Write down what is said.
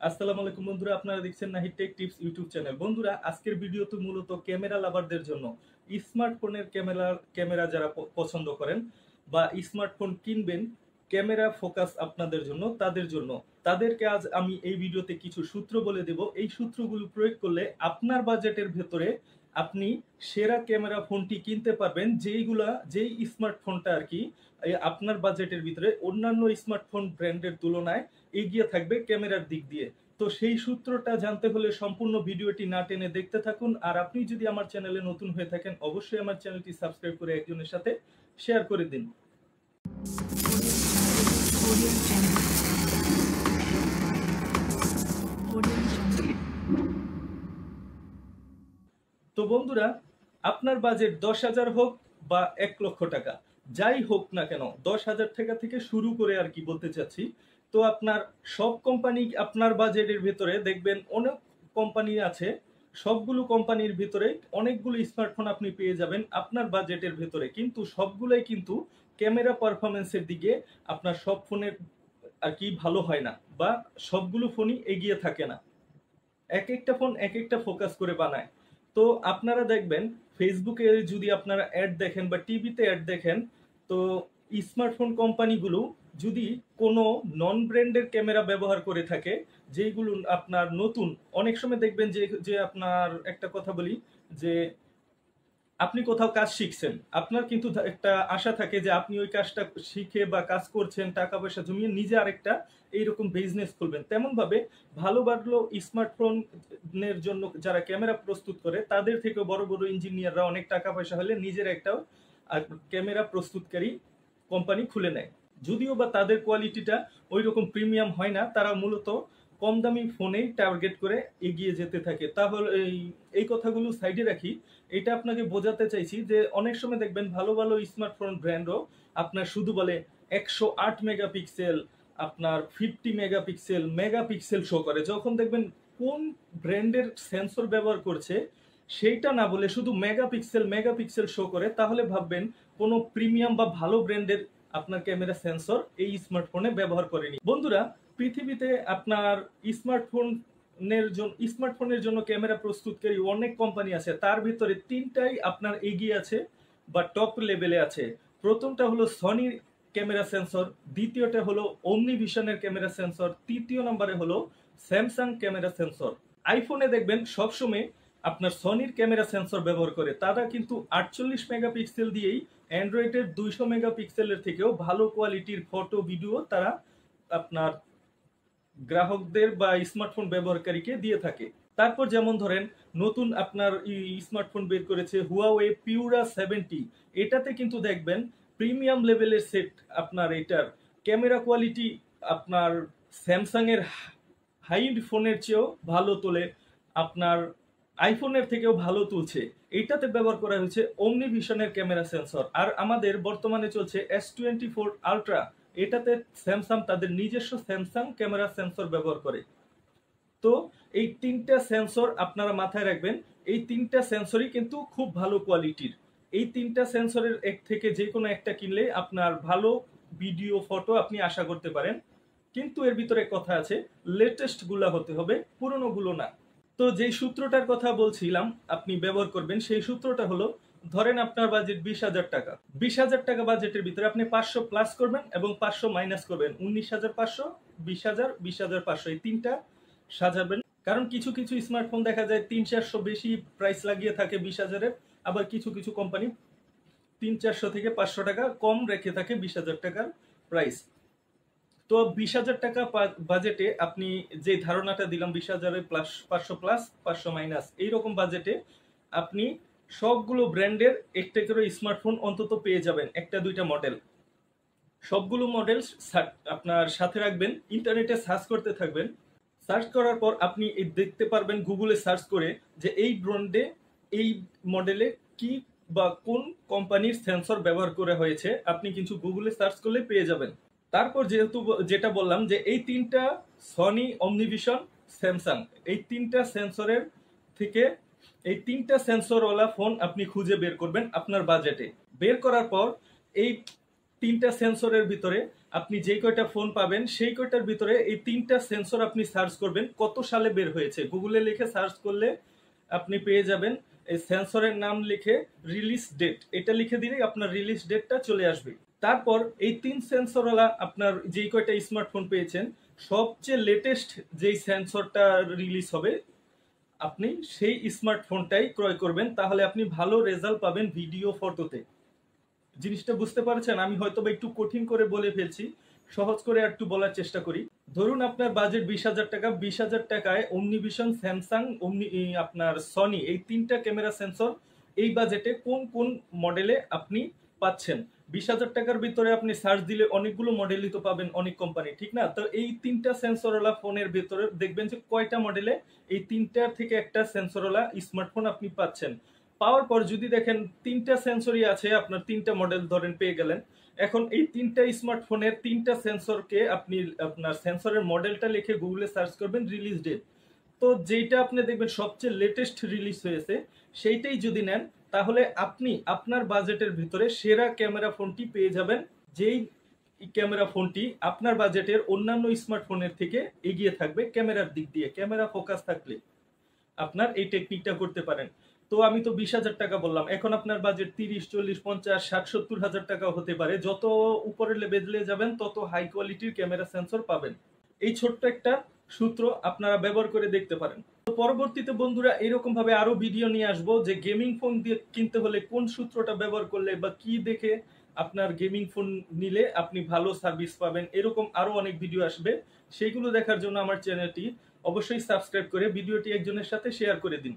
আসসালামু আলাইকুম বন্ধুরা, আপনারা দেখছেন Nahid take tips YouTube channel. বন্ধুরা, আজকের ভিডিওতে মূলত ক্যামেরা লাভারদের জন্য, স্মার্টফোনের ক্যামেরা যারা পছন্দ করেন বা স্মার্টফোন কিনবেন, ক্যামেরা ফোকাস আপনাদের জন্য, তাদের জন্য তাদেরকে আজ আমি এই ভিডিওতে কিছু সূত্র বলে দেব। এই সূত্রগুলো প্রয়োগ করলে আপনার বাজেটের ভেতরে আপনি সেরা ক্যামেরা ফোনটি কিনতে পারবেন, যেই স্মার্টফোনটা আর কি আপনার বাজেটের ভিতরে অন্যান্য স্মার্টফোন ব্র্যান্ডের তুলনায় এগিয়ে থাকবে ক্যামেরার দিক দিয়ে। তো সেই সূত্রটা জানতে হলে সম্পূর্ণ ভিডিওটি না টেনে দেখতে থাকুন। আর আপনি যদি আমার চ্যানেলে নতুন হয়ে থাকেন, অবশ্যই আমার চ্যানেলটি সাবস্ক্রাইব করে একজনের সাথে শেয়ার করে দিন। তো বন্ধুরা, আপনার বাজেট 10,000 হোক বা 1,00,000 টাকা, যাই হোক না কেন, 10,000 টাকা থেকে শুরু করে আর কি বলতে চাচ্ছি। তো আপনার সব কোম্পানি আপনার বাজেটের ভিতরে দেখবেন অনেক কোম্পানি আছে, সবগুলো কোম্পানির ভিতরে অনেকগুলো স্মার্টফোন আপনি পেয়ে যাবেন আপনার বাজেটের ভিতরে, কিন্তু সবগুলোই কিন্তু ক্যামেরা পারফরমেন্সের দিকে আপনার সব ফোনের আর কি ভালো হয় না, বা সবগুলো ফোনই এগিয়ে থাকে না। এক একটা ফোন এক একটা ফোকাস করে বানায়। তো আপনারা দেখবেন ফেসবুকে যদি আপনারা অ্যাড দেখেন বা টিভিতে অ্যাড দেখেন, তো স্মার্টফোন কোম্পানিগুলো যদি কোনো নন ব্র্যান্ডের ক্যামেরা ব্যবহার করে থাকে, যেগুলো আপনার নতুন, অনেক সময় দেখবেন যে যে আপনার একটা কথা বলি, যে আপনি কোথাও কাজ শিখছেন, আপনার কিন্তু একটা আশা থাকে যে আপনি ওই কাজটা শিখে বা কাজ করছেন, টাকা পয়সা জমিয়ে নিজে আরেকটা এইরকম বিজনেস খুলবেন। তেমন ভাবে ভালো ভালো স্মার্টফোনের জন্য যারা ক্যামেরা প্রস্তুত করে, তাদের থেকে বড় বড় ইঞ্জিনিয়াররা অনেক টাকা পয়সা হলে নিজের একটা ক্যামেরা প্রস্তুতকারী কোম্পানি খুলে নেয়। যদিও বা তাদের কোয়ালিটিটা ওই রকম প্রিমিয়াম হয় না, তারা মূলত কম দামি ফোনেই টার্গেট করে এগিয়ে যেতে থাকে। তাহলে এই কথাগুলো সাইডে রাখি। এটা আপনাকে বোঝাতে চাইছি যে অনেক সময় দেখবেন ভালো ভালো স্মার্টফোন ব্র্যান্ডও আপনার শুধু বলে 108 মেগাপিক্সেল, আপনার 50 মেগাপিক্সেল শো করে। যখন দেখবেন কোন ব্র্যান্ডের সেন্সর ব্যবহার করছে সেইটা না বলে শুধু মেগাপিক্সেল শো করে, তাহলে ভাববেন কোনো প্রিমিয়াম বা ভালো ব্র্যান্ডের আপনার ক্যামেরা সেন্সর এই স্মার্টফোনে ব্যবহার করেনি। বন্ধুরা, পৃথিবীতে আপনার স্মার্টফোনের জন্য ক্যামেরা প্রস্তুতকারী অনেক কোম্পানি আছে, তার ভিতরে তিনটাই আপনার এগিয়ে আছে বা টপ লেভেলে আছে। প্রথমটা হলো সনির ক্যামেরা সেন্সর, দ্বিতীয়টা হলো ওমনিভিশনের ক্যামেরা সেন্সর, তৃতীয় নম্বরে হলো স্যামসাং ক্যামেরা সেন্সর। আইফোনে দেখবেন সবসময় আপনার সনির ক্যামেরা সেন্সর ব্যবহার করে, তারা কিন্তু 48 মেগাপিক্সেল দিয়েই অ্যান্ড্রয়েডের 200 মেগাপিক্সেলের থেকেও ভালো কোয়ালিটির ফটো ভিডিও তারা আপনার গ্রাহকদের বা স্মার্টফোন ব্যবহারকারীকে দিয়ে থাকে। তারপর যেমন ধরেন নতুন আপনার স্মার্টফোন বের করেছে হুয়াওয়ে পিউরা 70, এটাতে কিন্তু দেখবেন প্রিমিয়াম লেভেলের সেট। আপনার এটার ক্যামেরা কোয়ালিটি আপনার স্যামসাং এর হাই ফোনের চেয়েও ভালো তোলে, আপনার আইফোনের থেকেও ভালো তুলছে। এইটাতে ব্যবহার করা হয়েছে ওমনিভিশনের ক্যামেরা সেন্সর। আর আমাদের বর্তমানে চলছে S24 আলট্রা, এটাতে স্যামসাং তাদের নিজস্ব স্যামসাং ক্যামেরা সেন্সর ব্যবহার করে। তো এই তিনটা সেন্সর আপনারা মাথায় রাখবেন, এই তিনটা সেন্সরই কিন্তু খুব ভালো কোয়ালিটির। এই তিনটা সেন্সরের এক থেকে যে কোনো একটা কিনলে আপনার ভালো ভিডিও ফটো আপনি আশা করতে পারেন। কিন্তু এর ভিতরে কথা আছে, লেটেস্ট গুলা হতে হবে, পুরনো গুলো না। তো যেই সূত্রটার কথা বলছিলাম আপনি ব্যবহার করবেন, সেই সূত্রটা হলো, ধরেন আপনার বাজেট 20,000 টাকা। 20,000 টাকা বাজেটের ভিতরে আপনি 500 প্লাস করবেন এবং 500 মাইনাস করবেন, 19,500, 20,000, 20,500, এই তিনটা সাজাবেন। কারণ কিছু কিছু স্মার্টফোন দেখা যায় 300-400 বেশি প্রাইস লাগিয়ে থাকে 20,000-এর, আবার কিছু কিছু কোম্পানি 300-400 থেকে 500 টাকা কম রেখে থাকে 20,000 টাকার প্রাইস। তো 20,000 টাকা বাজেটে আপনি যে ধারণাটা দিলাম, 20,000-এ প্লাস 500 প্লাস 500 মাইনাস, এইরকম বাজেটে আপনি সবগুলো ব্র্যান্ডের একটা করে স্মার্টফোন অন্তত পেয়ে যাবেন, একটা দুইটা মডেল। সবগুলো মডেল আপনার সাথে রাখবেন, ইন্টারনেটে সার্চ করতে থাকবেন। সার্চ করার পর আপনি দেখতে পারবেন গুগলে সার্চ করে যে এই ব্র্যান্ডে এই মডেলে কি বা কোন কোম্পানির সেন্সর ব্যবহার করা হয়েছে, আপনি কিছু গুগলে সার্চ করলে পেয়ে যাবেন। তারপর যেটা বললাম যে এই তিনটা সনি, অমনিভিশন, স্যামসাং, এই তিনটা সেন্সরের থেকে এই তিনটা সেন্সরওয়ালা ফোন আপনি খুঁজে বের করবেন আপনার বাজেটে। বের করার পর এই তিনটা সেন্সরের ভিতরে আপনি যে কয়টা ফোন পাবেন সেই কয়টার ভিতরে এই তিনটা সেন্সর আপনি সার্চ করবেন কত সালে বের হয়েছে, গুগলে লিখে সার্চ করলে আপনি পেয়ে যাবেন। এই সেন্সরের নাম লিখে রিলিজ ডেট, এটা লিখে দিলেই আপনার রিলিজ ডেটটা চলে আসবে। তারপর এই তিন সেন্সরওয়ালা আপনার যেই কয়টা স্মার্টফোন পেয়েছেন সবচেয়ে লেটেস্ট যেই সেন্সরটা রিলিজ হবে আপনি সেই স্মার্টফোনটাই ক্রয় করবেন, তাহলে আপনি ভালো রেজাল্ট পাবেন ভিডিও ফটোতে। জিনিসটা বুঝতে পারছেন? আমি হয়তো বা একটু কঠিন করে বলে ফেলছি, সহজ করে একটু বলার চেষ্টা করি। ধরুন আপনার বাজেট 20,000 টাকা, 20,000 টাকায় ওমনিভিশন, স্যামসাং, আপনার সনি, এই তিনটা ক্যামেরা সেন্সর এই বাজেটে কোন কোন মডেলে আপনি পাচ্ছেন? 20,000 টাকার ভিতরে আপনি সার্চ দিলে অনেকগুলো মডেলই তো পাবেন, অনেক কোম্পানি, ঠিক না? তো এই তিনটা সেন্সরওয়ালা ফোনের ভিতরে দেখবেন যে কয়টা মডেলে এই তিনটা থেকে একটা সেন্সরওয়ালা স্মার্টফোন আপনি পাচ্ছেন। পাওয়ার পর যদি দেখেন তিনটা সেন্সরই আছে, আপনার তিনটা মডেল ধরেন পেয়ে গেলেন। এখন এই তিনটা স্মার্টফোনের তিনটা সেন্সরকে আপনি আপনার সেন্সরের মডেলটা লিখে গুগলে সার্চ করবেন রিলিজ ডেট। তো যেটা আপনি দেখবেন সবচেয়ে লেটেস্ট রিলিজ হয়েছে সেইটাই যদি নেন তাহলে আপনি আপনার বাজেটের ভিতরে সেরা ক্যামেরা ফোনটি পেয়ে যাবেন, যেই ক্যামেরা ফোনটি আপনার বাজেটের অন্যান্য স্মার্টফোনের থেকে এগিয়ে থাকবে ক্যামেরার দিক দিয়ে। ক্যামেরা ফোকাস থাকলে আপনার এই টেকনিকটা করতে পারেন। তো আমি তো 20,000 টাকা বললাম, এখন আপনার বাজেট 30, 40, 50, 60, 70,000 টাকা হতে পারে। যত উপরের লেভেলে যাবেন তত হাই কোয়ালিটির ক্যামেরা সেন্সর পাবেন। এই ছোট্ট একটা সূত্র আপনারা ব্যবহার করে দেখতে পারেন। তো পরবর্তীতে বন্ধুরা এরকম ভাবে আরো ভিডিও নিয়ে আসবো যে গেমিং ফোন দিয়ে কিনতে হলে কোন সূত্রটা ব্যবহার করলে বা কি দেখে আপনার গেমিং ফোন নিলে আপনি ভালো সার্ভিস পাবেন, এরকম আরো অনেক ভিডিও আসবে। সেইগুলো দেখার জন্য আমার চ্যানেলটি অবশ্যই সাবস্ক্রাইব করে ভিডিওটি একজনের সাথে শেয়ার করে দিন।